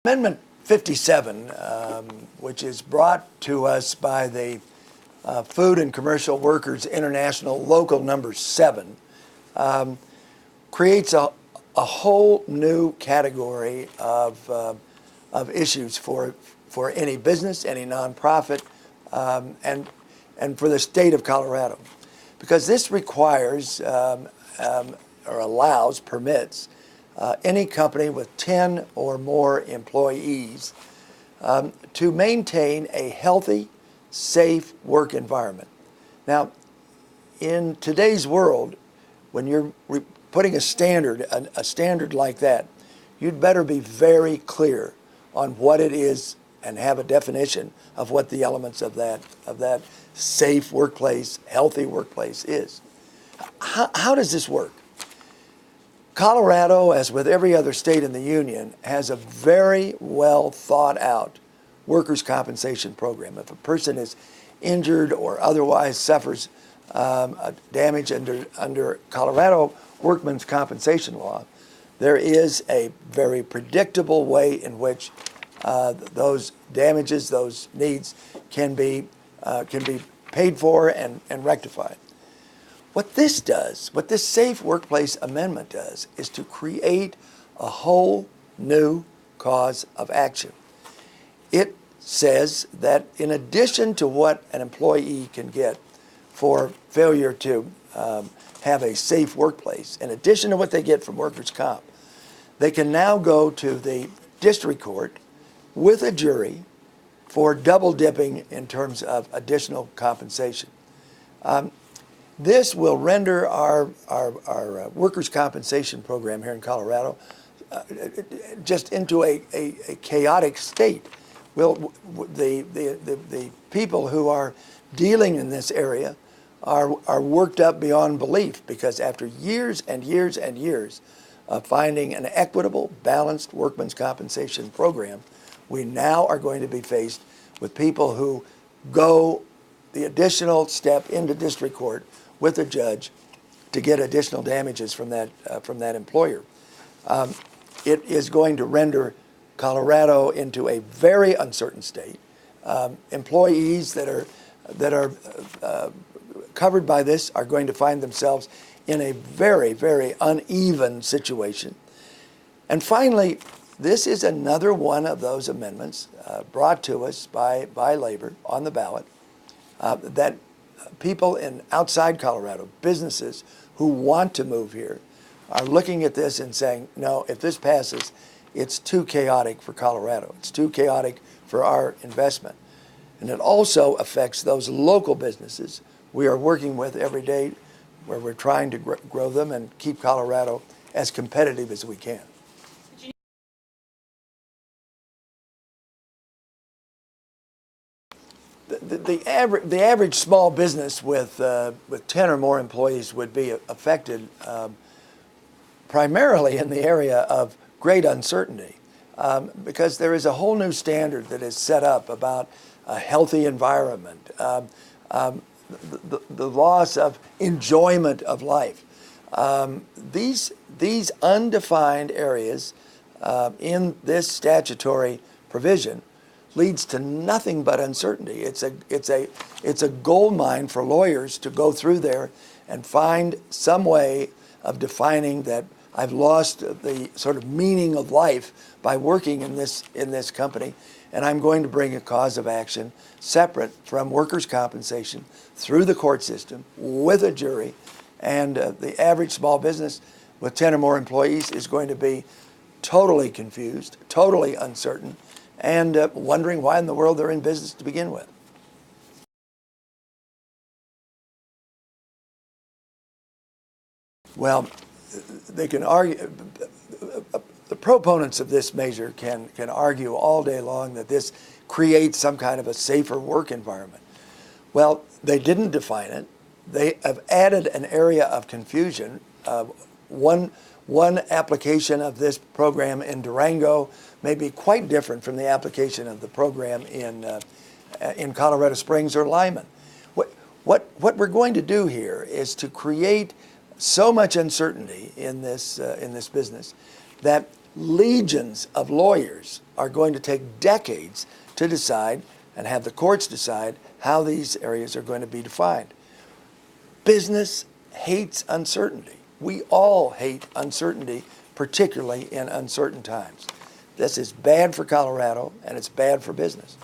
Amendment 57, which is brought to us by the Food and Commercial Workers International Local Number 7, creates a whole new category of issues for any business, any nonprofit, and for the state of Colorado. Because this requires or allows, permits, any company with 10 or more employees to maintain a healthy, safe work environment. Now, in today's world, when you're putting a standard like that, you'd better be very clear on what it is and have a definition of what the elements of that safe workplace, healthy workplace is. How does this work? Colorado, as with every other state in the union, has a very well thought out workers' compensation program. If a person is injured or otherwise suffers damage under Colorado workmen's compensation law, there is a very predictable way in which those damages, those needs can be paid for and rectified. What this does, what this Safe Workplace Amendment does, is to create a whole new cause of action. It says that in addition to what an employee can get for failure to have a safe workplace, in addition to what they get from workers' comp, they can now go to the district court with a jury for double dipping in terms of additional compensation. This will render our workers' compensation program here in Colorado just into a chaotic state. The people who are dealing in this area are worked up beyond belief, because after years and years and years of finding an equitable, balanced workmen's compensation program, we now are going to be faced with people who go the additional step into district court with a judge to get additional damages from that employer. It is going to render Colorado into a very uncertain state. Employees that are covered by this are going to find themselves in a very, very uneven situation. And finally, this is another one of those amendments brought to us by labor on the ballot that people outside Colorado, businesses who want to move here, are looking at this and saying, no, if this passes, it's too chaotic for Colorado. It's too chaotic for our investment. And it also affects those local businesses we are working with every day, where we're trying to grow them and keep Colorado as competitive as we can. The average small business with 10 or more employees would be affected primarily in the area of great uncertainty, because there is a whole new standard that is set up about a healthy environment, the loss of enjoyment of life. These undefined areas in this statutory provision leads to nothing but uncertainty. It's a gold mine for lawyers to go through there and find some way of defining that I've lost the sort of meaning of life by working in this company, and I'm going to bring a cause of action separate from workers' compensation through the court system with a jury, and the average small business with 10 or more employees is going to be totally confused, totally uncertain, and wondering why in the world they're in business to begin with. Well, they can argue, the proponents of this measure can argue all day long that this creates some kind of a safer work environment. Well, they didn't define it. They have added an area of confusion. One application of this program in Durango may be quite different from the application of the program in Colorado Springs or Lyman. What we're going to do here is to create so much uncertainty in this business that legions of lawyers are going to take decades to decide and have the courts decide how these areas are going to be defined. Business hates uncertainty. We all hate uncertainty, particularly in uncertain times. This is bad for Colorado, and it's bad for business.